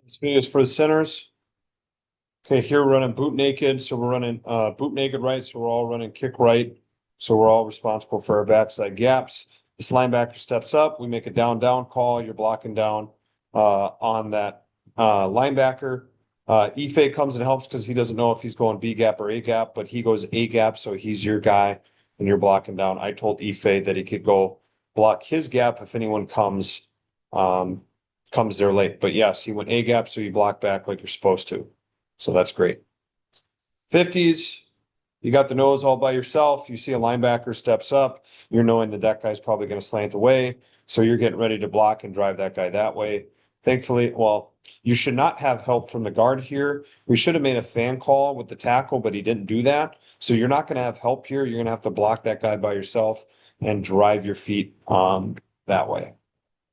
This video is for the centers. Okay, here we're running boot naked. So we're running boot naked right. So we're all running kick right. So we're all responsible for our backside gaps. This linebacker steps up. We make a down call. You're blocking down on that linebacker. Ife comes and helps because he doesn't know if he's going B gap or A gap, but he goes A gap, so he's your guy and you're blocking down. I told Ife that he could go block his gap if anyone um, comes there late. But yes, he went A gap, so you block back like you're supposed to. So that's great. 50s, you got the nose all by yourself. You see a linebacker steps up. You're knowing that guy's probably going to slant away. So you're getting ready to block and drive that guy that way. Thankfully, well, you should not have help from the guard here. We should have made a fan call with the tackle, but he didn't do that. So you're not going to have help here. You're going to have to block that guy by yourself and drive your feet that way.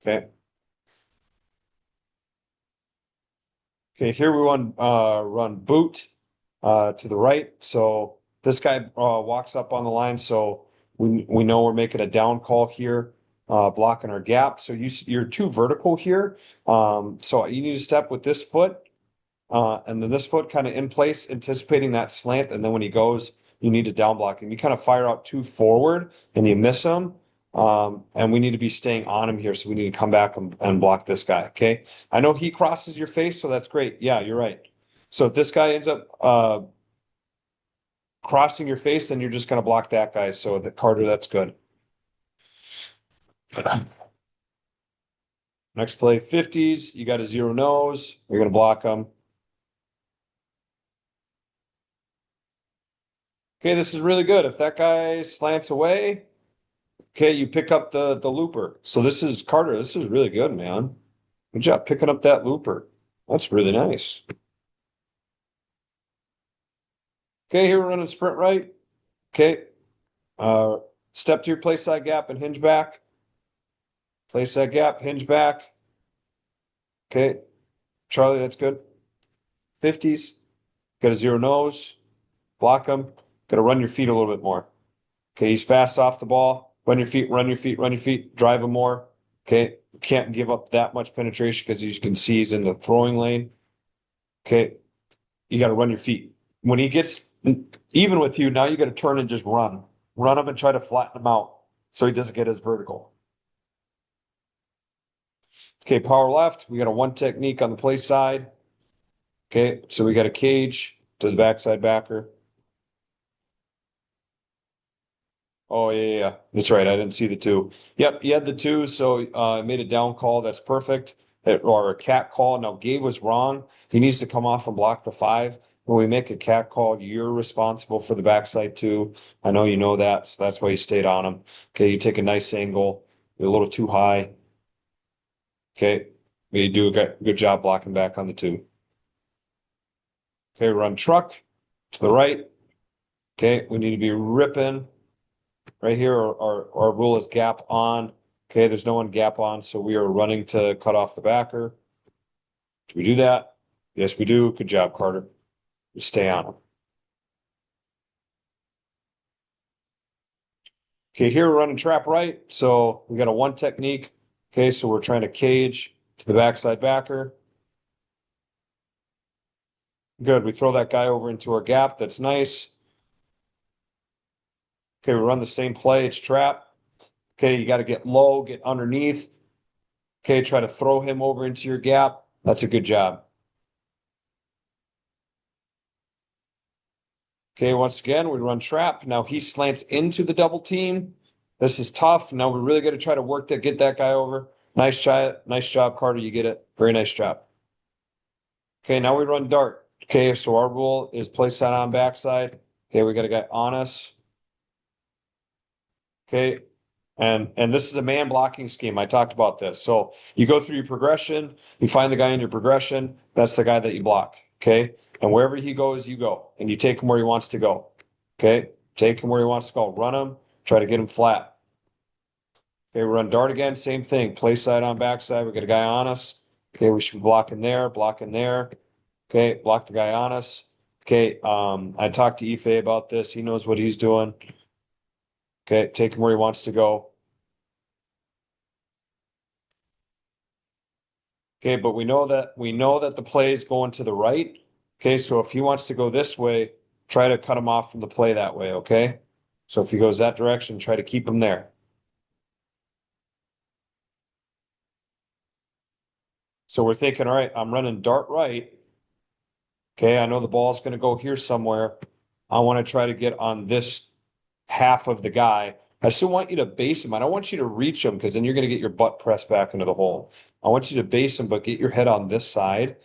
Okay. Okay, here we run boot to the right. So this guy walks up on the line. So we know we're making a down call here, blocking our gap. So you're too vertical here. So you need to step with this foot and then this foot kind of in place, anticipating that slant. And then when he goes, you need to down block him. You kind of fire out too forward and you miss him. And we need to be staying on him here. So we need to come back and block this guy. Okay. I know he crosses your face, so that's great. Yeah, you're right. So if this guy ends up crossing your face, then you're just going to block that guy. So that Carter, that's good. Next play, 50s. You got a zero nose. You're going to block him. Okay, this is really good. If that guy slants away, okay, you pick up the looper. So this is Carter. This is really good, man. Good job picking up that looper. That's really nice. Okay, here we're running sprint right. Okay. Uh, step to your play side gap and hinge back. Play side gap, hinge back. Okay. Charlie, that's good. 50s. Got a zero nose. Block him. Got to run your feet a little bit more. Okay, he's fast off the ball. Run your feet, run your feet, run your feet. Drive him more. Okay. Can't give up that much penetration because as you can see, he's in the throwing lane. Okay. You got to run your feet. When he gets even with you, now you got to turn and just run. Run him and try to flatten him out so he doesn't get as vertical. Okay, power left. We got a one technique on the play side. Okay, so we got a cage to the backside backer. Oh, yeah. That's right. I didn't see the two. Yep, he had the two, so I made a down call. That's perfect. Or a cat call. Now, Gabe was wrong. He needs to come off and block the five. When we make a cat call, you're responsible for the backside too. I know you know that, so that's why you stayed on him. Okay, you take a nice angle. You're a little too high. Okay, you do a good job blocking back on the two. Okay, run truck to the right. Okay, we need to be ripping right here. Our rule is gap on. Okay, there's no one gap on, so we are running to cut off the backer. Do we do that? Yes, we do. Good job, Carter. We stay on him. Okay, here we're running trap right. So we got a one technique. Okay, so we're trying to cage to the backside backer. Good. We throw that guy over into our gap. That's nice. Okay, we run the same play. It's trap. Okay, you got to get low, get underneath. Okay, try to throw him over into your gap. That's a good job. Okay, once again, we run trap. Now he slants into the double team. This is tough. Now we're really going to try to work to get that guy over. Nice job, Carter. You get it. Very nice job. Okay, now we run dart. Okay, so our rule is play side on backside. Okay, we got a guy on us. Okay, and this is a man blocking scheme. I talked about this. So you go through your progression, you find the guy in your progression, that's the guy that you block. Okay. And wherever he goes, you go. And you take him where he wants to go. Okay. Take him where he wants to go. Run him, try to get him flat. Okay, we run dart again, same thing. Play side on backside. We got a guy on us. Okay, we should be blocking there, blocking there. Okay, block the guy on us. Okay, I talked to Ife about this. He knows what he's doing. Okay, take him where he wants to go. Okay, but we know that the play is going to the right. Okay, so if he wants to go this way, try to cut him off from the play that way, okay? So if he goes that direction, try to keep him there. So we're thinking, all right, I'm running dart right. Okay, I know the ball's going to go here somewhere. I want to try to get on this half of the guy. I still want you to base him. I don't want you to reach him because then you're going to get your butt pressed back into the hole. I want you to base him, but get your head on this side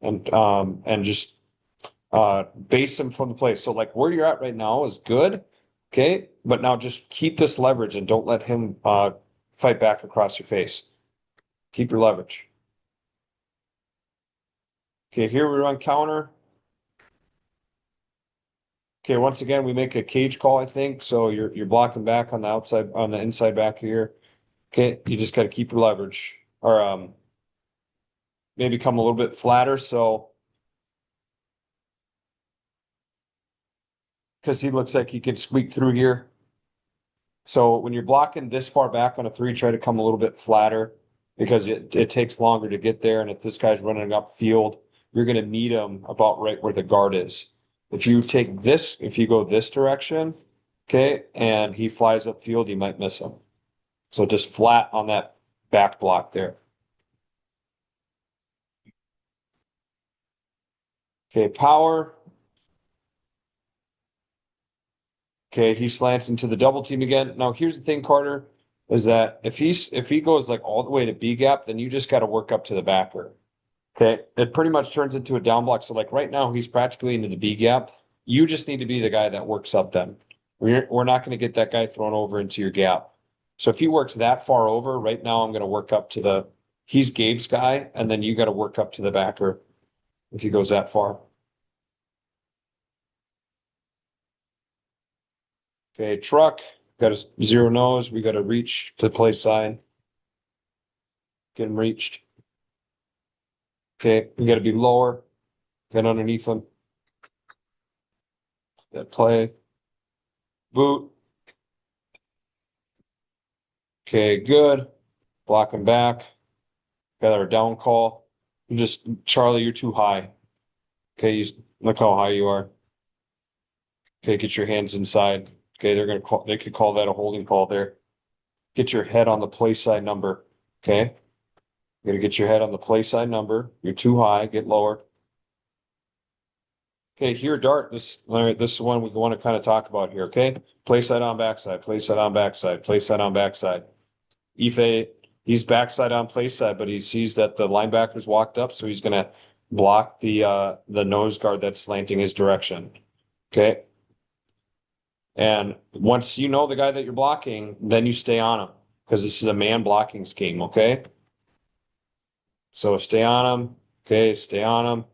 and just base him from the place. So like where you're at right now is good. Okay, but now just keep this leverage and don't let him fight back across your face. Keep your leverage. Okay, here we run counter. Okay, once again, we make a cage call, I think. So you're blocking back on the outside, on the inside back here. Okay, you just got to keep your leverage, or maybe come a little bit flatter. So because he looks like he could squeak through here. So when you're blocking this far back on a three, try to come a little bit flatter because it takes longer to get there. And if this guy's running up field, you're going to need him about right where the guard is. If you take this, if you go this direction, okay, and he flies up field, you might miss him. So just flat on that back block there. Okay, power. Okay, he slants into the double team again. Now here's the thing, Carter, is that if he goes like all the way to B gap, then you just got to work up to the backer. Okay, it pretty much turns into a down block. So like right now he's practically into the B gap. You just need to be the guy that works up them. We're not going to get that guy thrown over into your gap. So if he works that far over, right now I'm going to work up to the he's Gabe's guy, and then you got to work up to the backer if he goes that far. Okay, truck, got a zero nose. We got to reach to play side. Get him reached. Okay, we got to be lower. Get underneath him. That play. Boot. Okay, good. Block him back. Got our down call. You just, Charlie, you're too high. Okay, look how high you are. Okay, get your hands inside. Okay, they could call that a holding call there. Get your head on the play side number. Okay, you gotta get your head on the play side number. You're too high. Get lower. Okay, here, Dart. All right, this is one we want to kind of talk about here. Okay, play side on backside. Play side on backside. Play side on backside. Ife, he's backside on play side, but he sees that the linebacker's walked up, so he's gonna block the nose guard that's slanting his direction. Okay. And once you know the guy that you're blocking, then you stay on him because this is a man blocking scheme, okay? So stay on him. Okay, stay on him.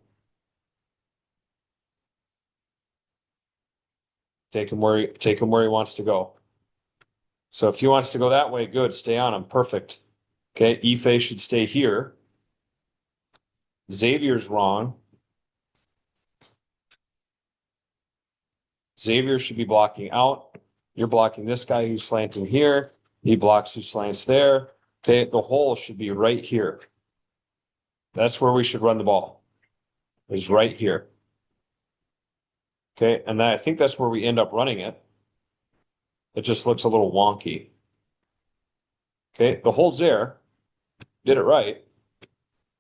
Take him where he wants to go. So if he wants to go that way, good, stay on him. Perfect. Okay, Ife should stay here. Xavier's wrong. Xavier should be blocking out. You're blocking this guy who's slanting here. He blocks who slants there. Okay, the hole should be right here. That's where we should run the ball. Is right here. Okay, and I think that's where we end up running it. It just looks a little wonky. Okay, the hole's there. Did it right.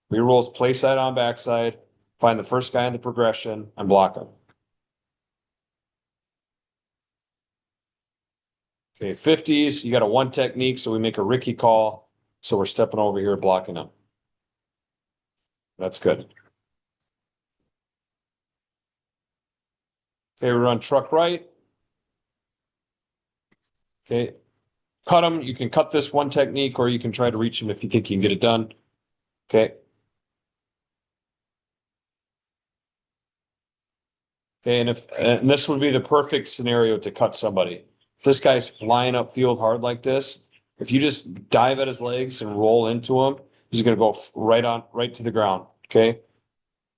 We rolls play side on backside, find the first guy in the progression, and block him. Okay, 50s, you got a one technique, so we make a Ricky call. So we're stepping over here blocking him. That's good. Okay, we run truck right. Okay, cut him. You can cut this one technique, or you can try to reach him if you think you can get it done. Okay. Okay, and this would be the perfect scenario to cut somebody. If this guy's flying upfield hard like this, if you just dive at his legs and roll into him, he's going to go right to the ground. Okay.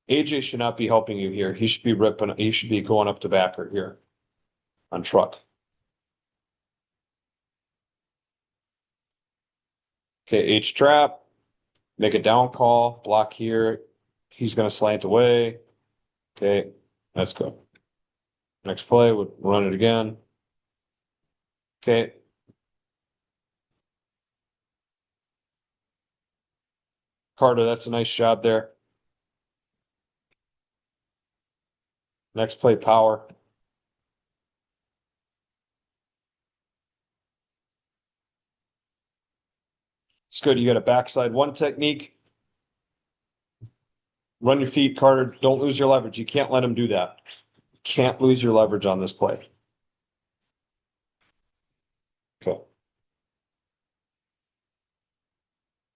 AJ should not be helping you here. He should be ripping. He should be going up to backer here on truck. Okay, H trap. make a down call, block here. He's gonna slant away. Okay, let's go. Next play, we'll run it again. Okay. Carter, that's a nice job there. Next play, power. It's good. You got a backside one technique. Run your feet, Carter. Don't lose your leverage. You can't let him do that. You can't lose your leverage on this play.